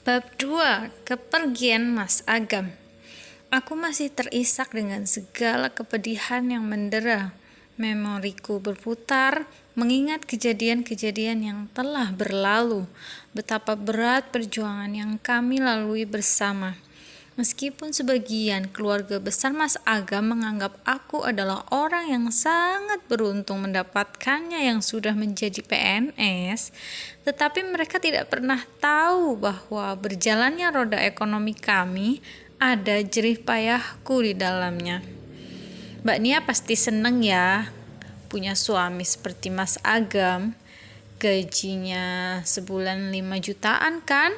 Bab 2. Kepergian Mas Agam. Aku masih terisak dengan segala kepedihan yang mendera. Memoriku berputar mengingat kejadian-kejadian yang telah berlalu. Betapa berat perjuangan yang kami lalui bersama. Meskipun sebagian keluarga besar Mas Agam menganggap aku adalah orang yang sangat beruntung mendapatkannya yang sudah menjadi PNS, tetapi mereka tidak pernah tahu bahwa berjalannya roda ekonomi kami ada jerih payahku di dalamnya. Mbak Nia pasti seneng ya punya suami seperti Mas Agam. Gajinya sebulan 5 jutaan kan?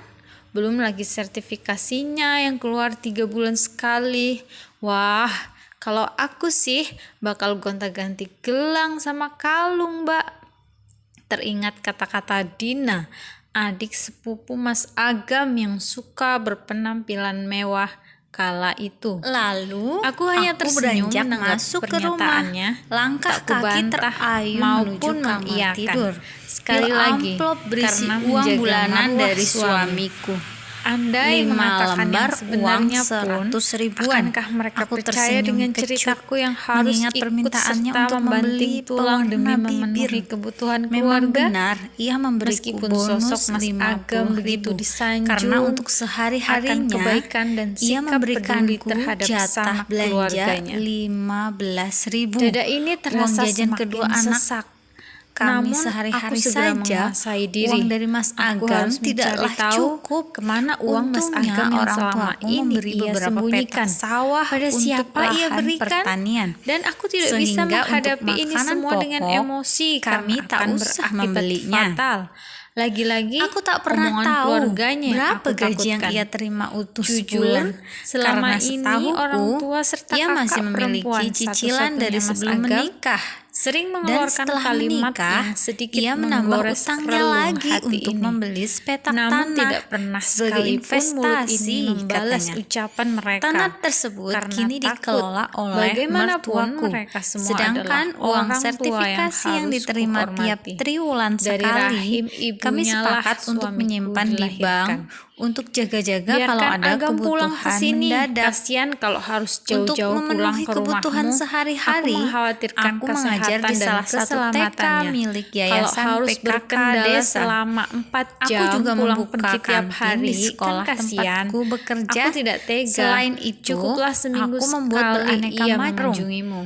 Belum lagi sertifikasinya yang keluar 3 bulan sekali. Wah, kalau aku sih bakal gonta-ganti gelang sama kalung, Mbak. Teringat kata-kata Dina, adik sepupu Mas Agam yang suka berpenampilan mewah kala itu. Lalu Aku hanya tersenyum beranjak menanggap masuk ke rumah. pernyataannya. Langkah Tak kaki kubantah terayun menuju maupun kamar mengiyakan. tidur. Sekali Pil lagi, amplop berisi karena uang menjaga bulanan marwah dari suami. suamiku. Andai 5 mengatakan lembar yang sebenarnya uang pun, 100 ribuan. akankah mereka Aku percaya tersenyum dengan kecut, ceritaku yang harus mengingat ikut permintaannya serta untuk membanting membeli tulang demi pewarna memenuhi bibir. kebutuhan Memang keluarga? benar, ia memberiku Meskipun bonus sosok Mas Agam 50.000 begitu disanjung karena untuk akan sehari-harinya kebaikan dan ia sikap peduli memberikanku terhadap jatah sanak belanja keluarganya. 15.000. Dada ini Uang terasa jajan semakin kedua anak sesak. kami Namun sehari-hari aku segera saja, menguasai diri. uang dari Mas Aku Agam harus tidaklah mencari tahu cukup. kemana uang Mas Untungnya Agam yang orang selama tuaku ini memberi ia beberapa sembunyikan. petak sawah Pada untuk siapa ia lahan berikan? pertanian. Dan aku tidak bisa Sehingga menghadapi untuk ini makanan semua dengan pokok, emosi kami karena tak akan usah berakibat membelinya. fatal. Lagi-lagi Aku tak pernah omongan tahu keluarganya yang berapa aku gaji yang takutkan. ia terima utuh Jujur, sebulan. selama Karena ini setahuku, orang tua serta ia kakak masih memiliki perempuan cicilan dari satu-satunya Mas sebelum Agam menikah. sering Dan mengeluarkan setelah kalimat menikah, yang sedikit ia menambah menggores utangnya relung lagi hati untuk ini. membeli sepetak Namun tanah tidak pernah sebagai sekalipun mulut ini investasi, membalas katanya. ucapan mereka. Tanah tersebut Karena kini takut. dikelola oleh Bagaimanapun mertuaku. mereka semua Sedangkan adalah uang orang tua sertifikasi yang harus diterima tiap kuhormati. triwulan Dari sekali, rahim kami ibunya sepakat lah untuk suamiku menyimpan di bank dilahirkan. untuk jaga-jaga kalau Biarkan ada Agam pulang ke kebutuhan sini. mendadak. Kasihan kalau harus Untuk jauh-jauh pulang memenuhi ke kebutuhan rumahmu. sehari-hari, Aku mengkhawatirkan aku mengajar kesehatan di dan salah satu TK keselamatannya. milik Kalau Yayasan harus PKK berkendala Desa. selama 4 Aku jam juga pulang membuka pergi tiap kantin hari, di sekolah kan kasihan. tempatku bekerja. Aku tidak tega. Selain itu, Cukuplah seminggu aku membuat sekali beraneka ia macam. mengunjungimu.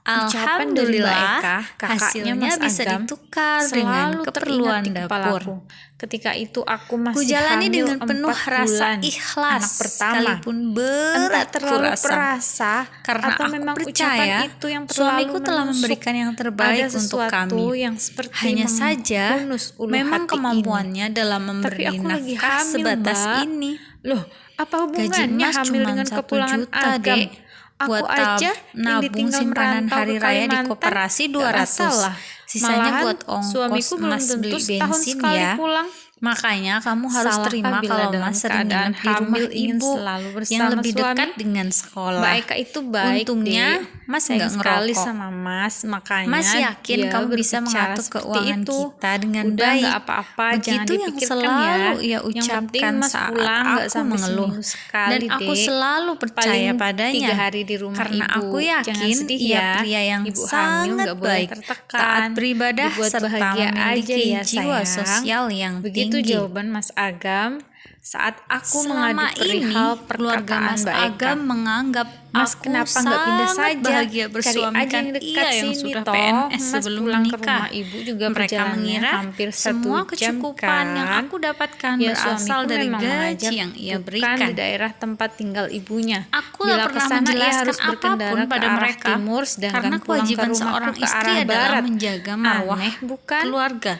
Ucapan dari Mbak Alhamdulillah, Eka, kakaknya hasilnya Mas bisa Agam, ditukar dengan selalu keperluan teringat di dapur. kepalaku. Ketika itu aku masih Kujalani hamil dengan penuh 4 rasa bulan, ikhlas, anak pertama. sekalipun Entah berat terlalu kurasa. perasa Karena atau aku memang percaya ucapan itu yang terlalu suamiku telah menusuk. memberikan yang terbaik Ada untuk sesuatu kami. yang seperti Hanya saja, menghunus ulu memang hati kemampuannya ini. dalam Tapi memberi aku lagi nafkah hamil, sebatas Mbak. ini. Loh, apa Gaji hubungannya emas hamil cuma dengan 1 kepulangan juta, Agam? Dek. Aku Buat aja yang nabung ditinggal simpanan merantau hari ke raya di Kalimantan koperasi gak 200. masalah. Sisanya Malahan, buat suamiku ongkos belum Mas tentu beli setahun bensin sekali ya. pulang. Makanya kamu harus Salah terima bila kalau dalam Mas sering keadaan nginep di rumah hamil ingin ibu selalu bersama yang lebih suami. dekat dengan sekolah. Mbak Eka itu baik, Untungnya Dek. Mas Sayang nggak sekali ngerokok. sama Mas, makanya Mas yakin dia kamu bisa berbicara mengatur seperti keuangan itu. kita dengan Udah baik. nggak apa-apa, jangan Begitu yang dipikirkan selalu ya. ia Yang penting ucapkan Mas saat pulang nggak aku sampai mengeluh. seminggu sekali, Dan aku Dek. selalu percaya Paling 3 padanya. hari di rumah Karena ibu. aku Jangan yakin sedih ia ya. pria yang Ibu hamil sangat nggak boleh baik, tertekan. taat beribadah, Dibuat serta bahagia aja memiliki ya, jiwa sayang. sosial yang Begitu tinggi. jawaban Mas Agam saat aku Selama mengadu ini, perihal keluarga perkataan Mas Mbak Eka. Agam menganggap Mas aku kenapa nggak pindah sangat saja? bahagia Cari bersuamikan aja yang dekat ia yang sini sudah toh. PNS Mas sebelum pulang ke menikah. rumah ibu juga Mereka perjalanannya mengira hampir 1 semua jam kecukupan kan. yang aku dapatkan Ya, berasal suamiku dari memang gaji mengajak, yang ia bukan berikan. di daerah tempat tinggal ibunya. Aku Bila tak pernah kesana ia menjelaskan harus berkendara apapun ke pada arah mereka timur, sedangkan karena pulang ke kewajiban rumahku seorang ke istri arah adalah barat. menjaga marwah Aneh, bukan? keluarga.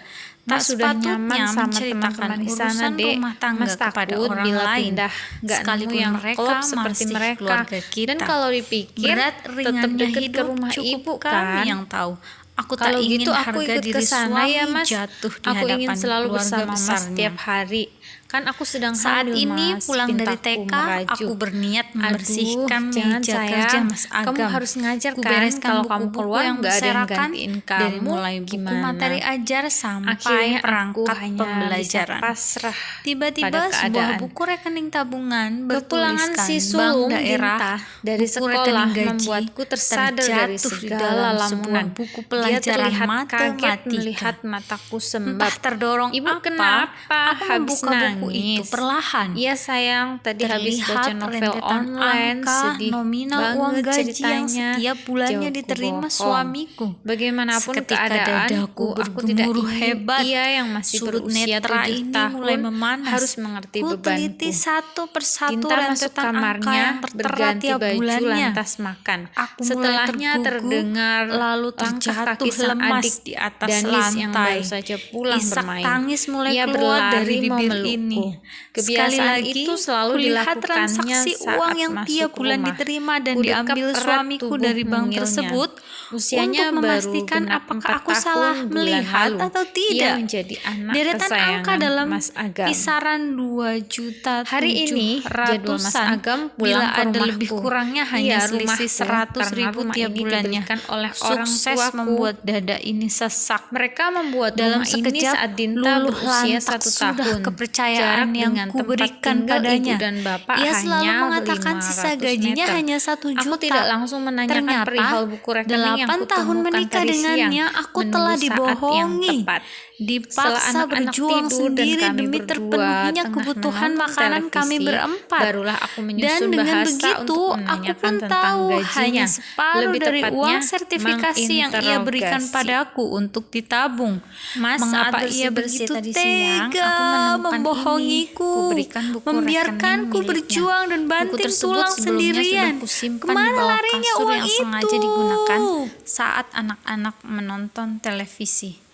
Tak Mas sudah nyaman sepatutnya sama menceritakan teman-teman di sana, urusan Dek. rumah tangga Mas kepada takut orang bila lain, pindah nggak nemu sekalipun yang mereka klop seperti masih mereka. keluarga kita. Dan kalau dipikir, Berat tetap ringannya dekat ke hidup rumah cukup ibu kami kan. yang tahu. Aku tak Kalau ingin gitu aku harga ikut diri ke sana suami ya, Mas. jatuh di Aku ingin hadapan selalu keluarga bersama Mas besarnya. setiap hari. Kan aku sedang Saat hamil, ini Mas. pulang dari Pintaku TK, merajuk. aku berniat Aduh, membersihkan jangan meja sayang. kerja Mas Agam. Kamu harus ngajar Ku kan? bereskan Kalau kamu buku-buku keluar yang nggak ada yang berserakan gantiin dari kamu, mulai buku gimana? materi ajar sampai Akhirnya aku perangkat hanya pembelajaran. bisa pasrah Tiba-tiba pada sebuah keadaan. buku rekening tabungan Kepulangan bertuliskan si Bank sulung Daerah Ginta dari buku sekolah rekening gaji membuatku tersadar dari terjatuh di segala dalam sebuah lamunan. buku Dia pelajaran terlihat kaget matematika. melihat mataku Entah sembab. terdorong Ibu, apa, kenapa aku habis membuka buku itu nangis? perlahan. Iya sayang, tadi habis baca Terlihat novel rentetan online, angka sedih nominal banget uang gaji yang ceritanya. setiap bulannya Jawabku diterima bohong. suamiku. Bagaimanapun Seketika keadaanku, dadaku aku tidak bergemuruh ingin hebat. ia yang masih Surut berusia netra 7 ini tahun mulai memanas. harus mengerti Ku teliti bebanku. satu persatu Ginta masuk rentetan angka kamarnya, yang tertera berganti tiap baju, bulannya. lantas makan. Aku mulai Setelahnya tergugu, terdengar lalu langkah terjatuh kaki sang lemas adik di atas Danis yang lantai. baru saja pulang Isak bermain. tangis mulai Ia keluar dari berlari bibir memelukku. ini. Kebiasaan Sekali lagi, itu selalu kulihat dilakukannya transaksi saat uang yang masuk tiap bulan rumah. diterima dan Ku dekap diambil erat suamiku tubuh dari bank mungilnya. tersebut Usianya untuk baru memastikan genap apakah 4 aku salah tahun bulan melihat lalu. atau Ia tidak. menjadi anak Deretan kesayangan angka dalam Mas Agam. kisaran 2.700.000 Hari ini jadwal Mas Agam pulang bila ke ada rumahku. lebih kurangnya hanya Iya, selisih rumahku, 100.000 karena rumah tiap ini bulannya. diberikan oleh orang Sukses tuaku. membuat dada ini sesak. Mereka membuat Dalam rumah ini sekejap, saat Dinta luluh berusia lantak 1 sudah tahun. kepercayaan Jarak yang dengan kuberikan tempat tinggal padanya. ibu dan bapak Ia selalu hanya mengatakan sisa 500 gajinya meter. hanya 1 juta. Aku tidak langsung menanyakan Ternyata, perihal buku rekening yang 8 tahun kutemukan menikah tadi dengannya, siang, aku menunggu telah saat yang dibohongi. tepat. Dipaksa Setelah anak-anak berjuang tidur dan sendiri kami demi berdua terpenuhinya tengah kebutuhan menonton makanan kami televisi, berempat. barulah aku Dan menyusun dengan bahasa begitu, untuk aku menanyakan pun tentang tahu gajinya. hanya separuh Lebih dari tepatnya, uang sertifikasi yang ia berikan menginterogasi. padaku untuk ditabung. Mas, Mengapa saat ia bersih-bersih begitu tadi siang, tega aku menemukan membohongiku, ini. Kuberikan buku membiarkanku rekening berjuang dan miliknya. Buku banting tersebut tulang sebelumnya sendirian. sudah kusimpan di Kemana bawah larinya kasur uang yang itu? sengaja digunakan saat anak-anak menonton televisi.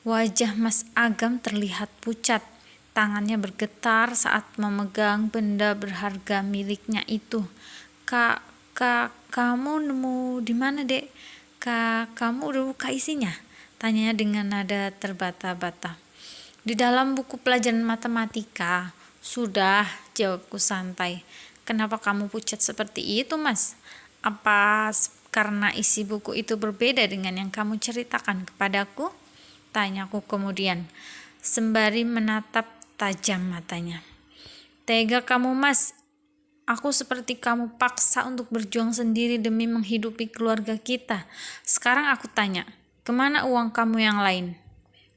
Wajah Mas Agam terlihat pucat. Tangannya bergetar saat memegang benda berharga miliknya itu. Kak, kamu nemu di mana, Dek? Kamu udah buka isinya? Tanyanya dengan nada terbata-bata. Di dalam buku pelajaran matematika. Sudah, jawabku santai. Kenapa kamu pucat seperti itu, Mas? Apa karena isi buku itu berbeda dengan yang kamu ceritakan kepadaku? Tanyaku kemudian, sembari menatap tajam matanya. Tega kamu, Mas. Aku seperti kamu paksa untuk berjuang sendiri demi menghidupi keluarga kita. Sekarang aku tanya, kemana uang kamu yang lain?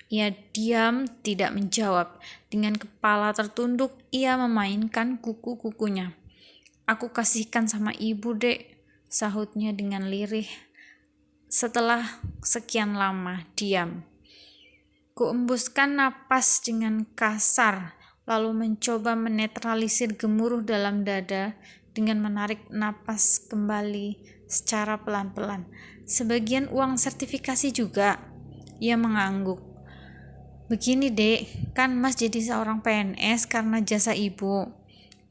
Ia diam, tidak menjawab. Dengan kepala tertunduk, ia memainkan kuku-kukunya. Aku kasihkan sama ibu, Dek, sahutnya dengan lirih. Setelah sekian lama diam. Kuembuskan napas dengan kasar, lalu mencoba menetralisir gemuruh dalam dada dengan menarik napas kembali secara pelan-pelan. Sebagian uang sertifikasi juga. Ia mengangguk. Begini, Dek, kan Mas jadi seorang PNS karena jasa ibu.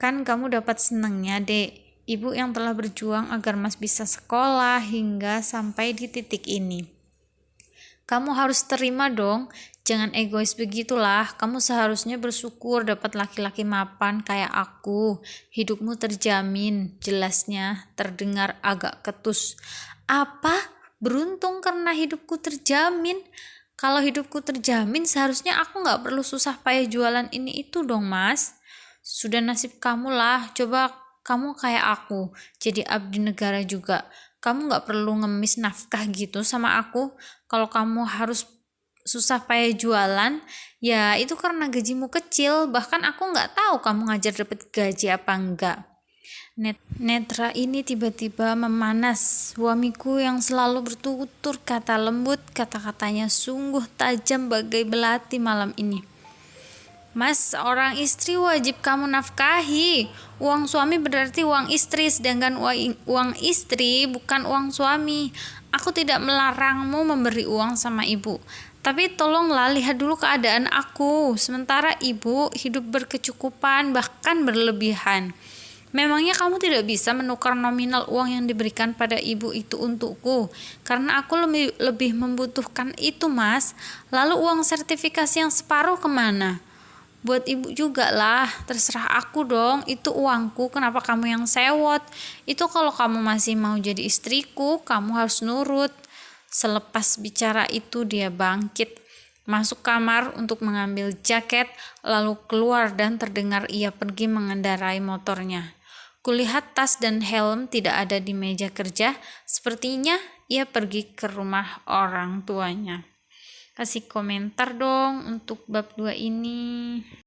Kan kamu dapat senengnya, Dek. Ibu yang telah berjuang agar Mas bisa sekolah hingga sampai di titik ini. Kamu harus terima dong. Jangan egois begitulah. Kamu seharusnya bersyukur dapat laki-laki mapan kayak aku. Hidupmu terjamin. Jelasnya terdengar agak ketus. Apa? Beruntung karena hidupku terjamin? Kalau hidupku terjamin, seharusnya aku gak perlu susah payah jualan ini itu dong, Mas. Sudah nasib kamu lah. Coba kamu kayak aku, jadi abdi negara juga. Kamu gak perlu ngemis nafkah gitu sama aku. Kalau kamu harus susah payah jualan, ya itu karena gajimu kecil. Bahkan aku gak tahu kamu ngajar dapat gaji apa enggak. Netra ini tiba-tiba memanas. Suamiku yang selalu bertutur kata lembut, kata-katanya sungguh tajam bagai belati malam ini. Mas, seorang istri wajib kamu nafkahi. Uang suami berarti uang istri, sedangkan uang istri bukan uang suami. Aku tidak melarangmu memberi uang sama ibu, tapi tolonglah lihat dulu keadaan aku. Sementara ibu hidup berkecukupan, bahkan berlebihan. Memangnya kamu tidak bisa menukar nominal uang yang diberikan pada ibu itu untukku? Karena aku lebih membutuhkan itu, Mas. Lalu uang sertifikasi yang separuh kemana? Buat ibu juga lah, terserah aku dong, itu uangku, kenapa kamu yang sewot? Itu kalau kamu masih mau jadi istriku, kamu harus nurut. Selepas bicara itu dia bangkit, masuk kamar untuk mengambil jaket, lalu keluar dan terdengar ia pergi mengendarai motornya. Kulihat tas dan helm tidak ada di meja kerja, sepertinya ia pergi ke rumah orang tuanya. Kasih komentar dong untuk bab 2 ini.